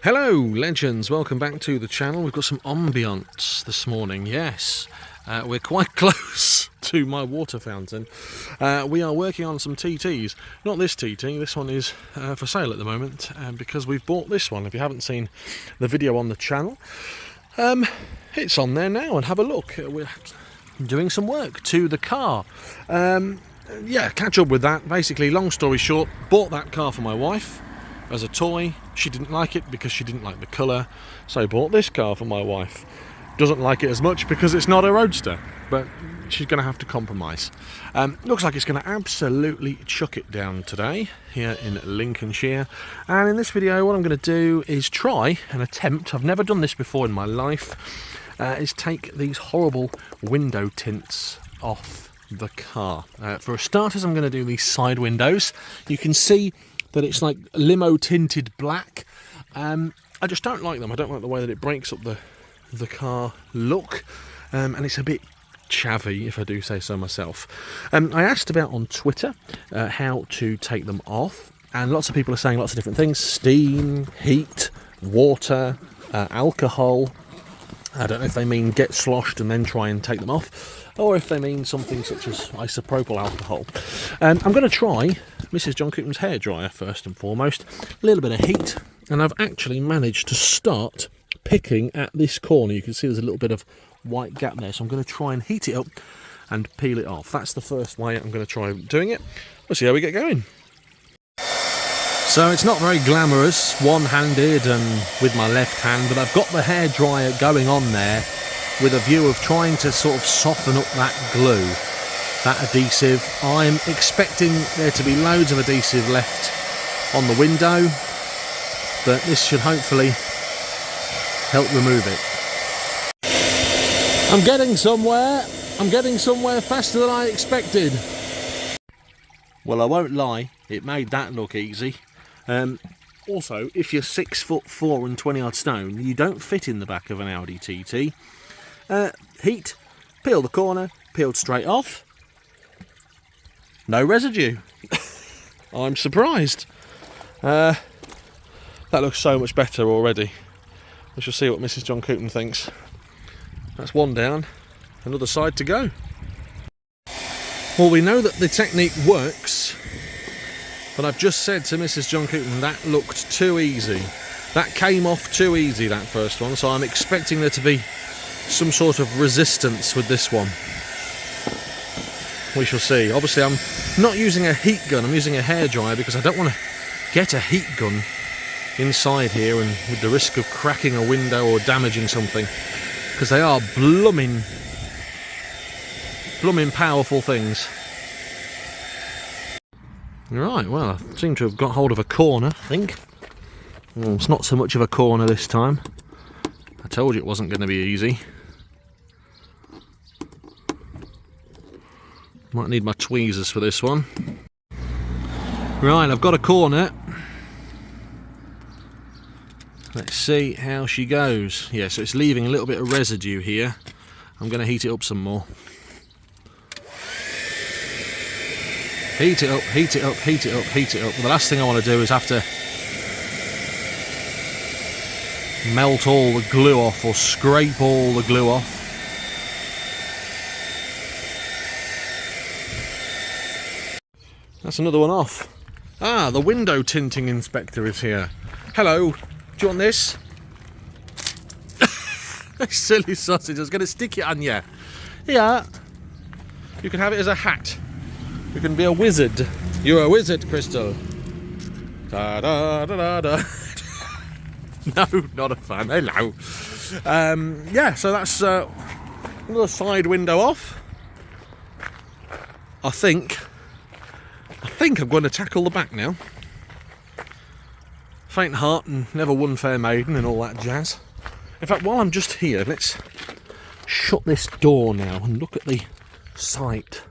Hello legends, welcome back to the channel. We've got some ambience this morning. Yes, we're quite close to my water fountain. We are working on some TTs. Not this TT, this one is for sale at the moment because we've bought this one. If you haven't seen the video on the channel, it's on there now, and have a look. We're doing some work to the car. Yeah, catch up with that. Basically, long story short, bought that car for my wife as a toy. She didn't like it because she didn't like the colour, so I bought this car for my wife. Doesn't like it as much because it's not a roadster, but she's going to have to compromise. Looks like it's going to absolutely chuck it down today here in Lincolnshire, and in this video what I'm going to do is try an attempt. I've never done this before in my life, is take these horrible window tints off the car. For starters, I'm going to do these side windows. You can see that it's like limo tinted black. I just don't like them. I don't like the way that it breaks up the car look, and it's a bit chavvy, if I do say so myself. I asked about on Twitter how to take them off, and lots of people are saying lots of different things: steam, heat, water, alcohol. I don't know if they mean get sloshed and then try and take them off, or if they mean something such as isopropyl alcohol. I'm going to try Mrs. John Coupland's hairdryer first and foremost. A little bit of heat, and I've actually managed to start picking at this corner. You can see there's a little bit of white gap there, so I'm going to try and heat it up and peel it off. That's the first way I'm going to try doing it. We'll see how we get going. So it's not very glamorous, one-handed and with my left hand, but I've got the hairdryer going on there with a view of trying to sort of soften up that glue, that adhesive. I'm expecting there to be loads of adhesive left on the window, but this should hopefully help remove it. I'm getting somewhere faster than I expected. Well, I won't lie, it made that look easy. Also, if you're 6'4" and 20 odd stone, you don't fit in the back of an Audi TT. Heat, peel the corner, peeled straight off. No residue. I'm surprised. That looks so much better already. We shall see what Mrs. John Coupland thinks. That's one down, another side to go. Well, we know that the technique works, but I've just said to Mrs. John Coupland that looked too easy. That came off too easy, that first one, so I'm expecting there to be some sort of resistance with this one. We shall see. Obviously, I'm not using a heat gun, I'm using a hairdryer because I don't want to get a heat gun inside here and with the risk of cracking a window or damaging something, because they are blooming powerful things. Right, well, I seem to have got hold of a corner, I think. Well, it's not so much of a corner this time. I told you it wasn't going to be easy. Might need my tweezers for this one. Right, I've got a corner. Let's see how she goes. Yeah, so it's leaving a little bit of residue here. I'm going to heat it up some more. Heat it up, heat it up, heat it up, heat it up. The last thing I want to do is have to melt all the glue off or scrape all the glue off. That's another one off. Ah, the window tinting inspector is here. Hello, do you want this? Silly sausage, I was going to stick it on you. Yeah, you can have it as a hat. You can be a wizard. You're a wizard, Crystal. Da da da da da. No, not a fan. Hello. Yeah, so that's another side window off. I think I'm going to tackle the back now. Faint heart and never won fair maiden and all that jazz. In fact, while I'm just here, let's shut this door now and look at the site.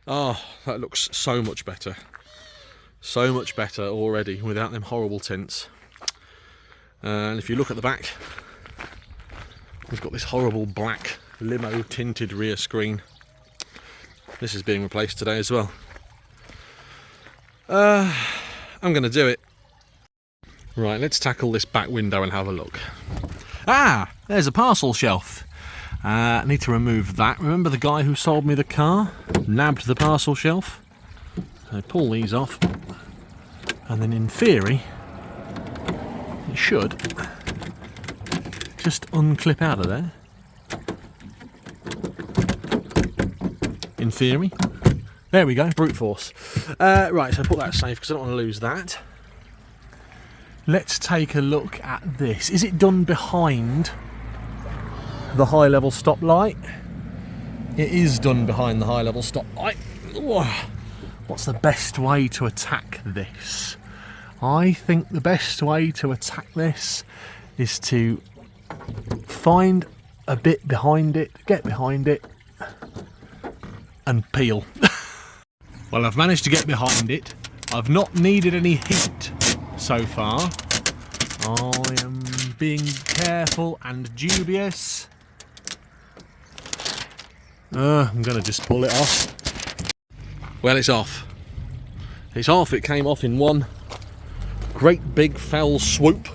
Oh, that looks so much better. So much better already without them horrible tints. And if you look at the back, we've got this horrible black limo tinted rear screen. This is being replaced today as well. I'm going to do it. Right, let's tackle this back window and have a look. Ah, there's a parcel shelf. I need to remove that. Remember the guy who sold me the car? Nabbed the parcel shelf. So pull these off. And then in theory, it should just unclip out of there. In theory. There we go, brute force. Right, so put that safe because I don't want to lose that. Let's take a look at this. Is it done behind the high level stoplight? It is done behind the high level stoplight. What's the best way to attack this? I think the best way to attack this is to find a bit behind it, get behind it, and peel. Well, I've managed to get behind it. I've not needed any heat so far. I am being careful and dubious. I'm going to just pull it off. Well, it's off. It's off. It came off in one great big fell swoop.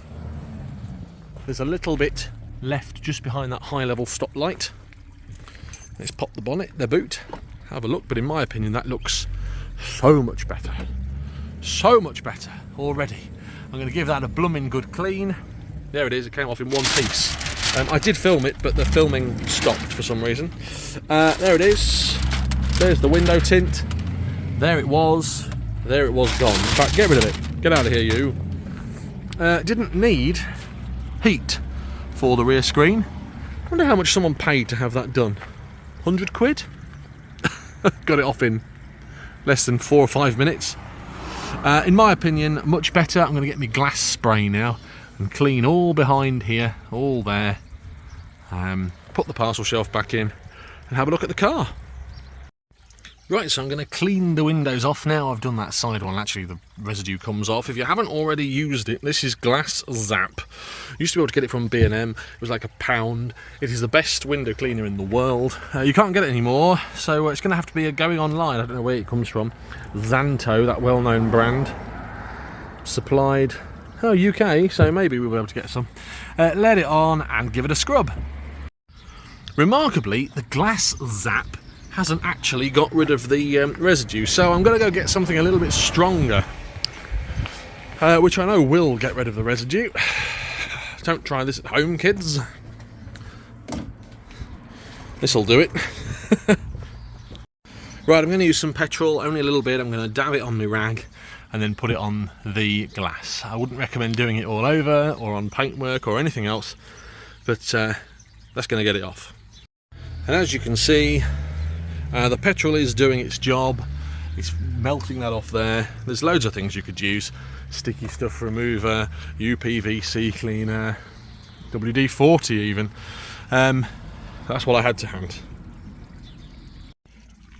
There's a little bit left just behind that high level stoplight. Let's pop the bonnet, the boot, have a look. But in my opinion, that looks so much better. So much better already. I'm going to give that a blooming good clean. There it is, it came off in one piece. I did film it, but the filming stopped for some reason. There it is. There's the window tint. There it was gone. In fact, get rid of it. Get out of here, you. Didn't need heat for the rear screen. I wonder how much someone paid to have that done. 100 quid? Got it off in less than 4 or 5 minutes. In my opinion, much better. I'm going to get my glass spray now and clean all behind here, all there. Put the parcel shelf back in and have a look at the car. Right, so I'm going to clean the windows off now. I've done that side one. Actually, the residue comes off. If you haven't already used it, this is Glass Zap. Used to be able to get it from B&M. It was like £1. It is the best window cleaner in the world. You can't get it anymore, so it's going to have to be going online. I don't know where it comes from. Xanto, that well-known brand. Supplied, UK, so maybe we'll be able to get some. Let it on and give it a scrub. Remarkably, the Glass Zap hasn't actually got rid of the residue, so I'm going to go get something a little bit stronger, which I know will get rid of the residue. Don't try this at home, kids. This'll do it. Right, I'm going to use some petrol, only a little bit. I'm going to dab it on my rag and then put it on the glass. I wouldn't recommend doing it all over or on paintwork or anything else, but that's going to get it off. And as you can see, the petrol is doing its job. It's melting that off there. There's loads of things you could use. Sticky stuff remover, UPVC cleaner, WD-40 even. That's what I had to hand.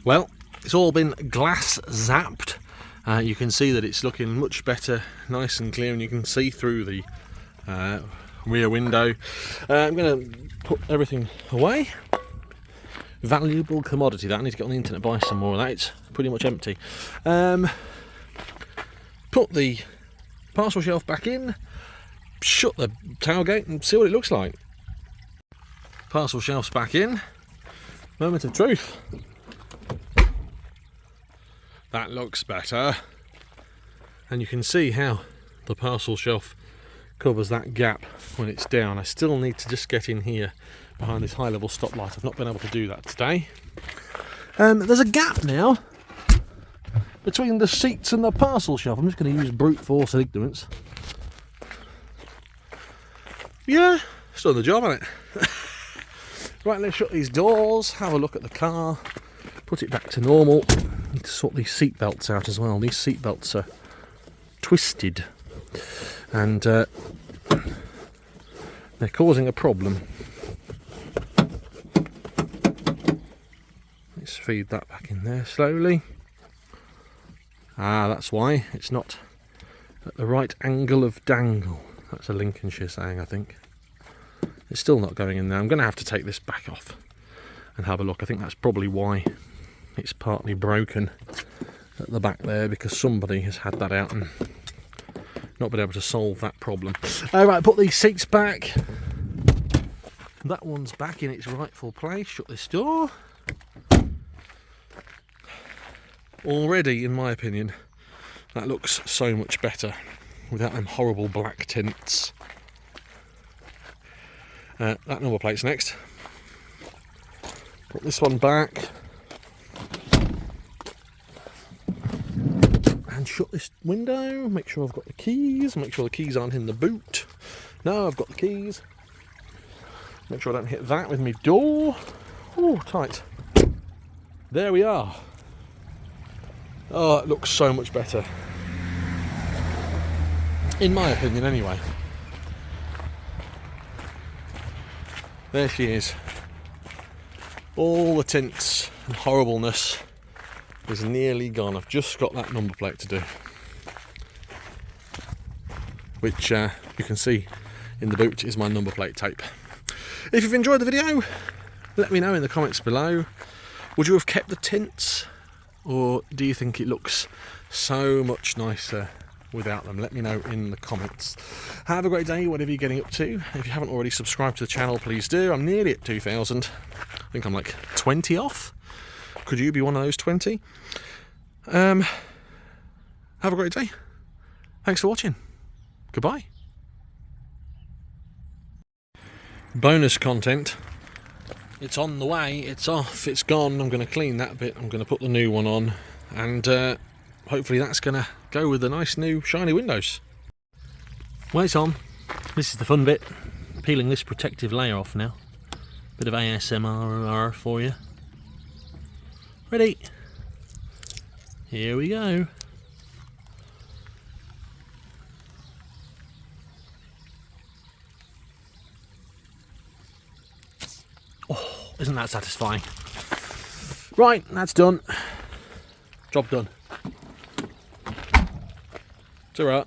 Well, it's all been glass zapped. You can see that it's looking much better, nice and clear, and you can see through the rear window. I'm going to put everything away. Valuable commodity that. I need to get on the internet and buy some more of that. It's pretty much empty. Put the parcel shelf back in, shut the tailgate and see what it looks like. Parcel shelf's back in. Moment of truth. That looks better. And you can see how the parcel shelf covers that gap when it's down. I still need to just get in here behind this high level stoplight. I've not been able to do that today. There's a gap now between the seats and the parcel shelf. I'm just going to use brute force and ignorance. Yeah, it's done the job, hasn't it? Right, let's shut these doors, have a look at the car, put it back to normal. Need to sort these seat belts out as well. These seat belts are twisted and they're causing a problem. Let's feed that back in there slowly. Ah, that's why it's not at the right angle of dangle. That's a Lincolnshire saying, I think. It's still not going in there. I'm going to have to take this back off and have a look. I think that's probably why it's partly broken at the back there, because somebody has had that out and not been able to solve that problem. Right, put these seats back. That one's back in its rightful place. Shut this door. Already, in my opinion, that looks so much better without them horrible black tints. That number plate's next. Put this one back. And shut this window. Make sure I've got the keys. Make sure the keys aren't in the boot. No, I've got the keys. Make sure I don't hit that with my door. Oh, tight. There we are. Oh, it looks so much better. In my opinion, anyway. There she is. All the tints and horribleness is nearly gone. I've just got that number plate to do, which you can see in the boot is my number plate tape. If you've enjoyed the video, let me know in the comments below. Would you have kept the tints, or do you think it looks so much nicer without them? Let me know in the comments. Have a great day, whatever you're getting up to. If you haven't already subscribed to the channel, please do. I'm nearly at 2,000. I think I'm like 20 off. Could you be one of those 20? Have a great day. Thanks for watching. Goodbye. Bonus content. It's on the way, it's off, it's gone. I'm going to clean that bit. I'm going to put the new one on, and hopefully that's going to go with the nice new shiny windows. Well, it's on. This is the fun bit. Peeling this protective layer off now. Bit of ASMR for you. Ready? Here we go. Oh, isn't that satisfying? Right, that's done. Job done. Ta-ra.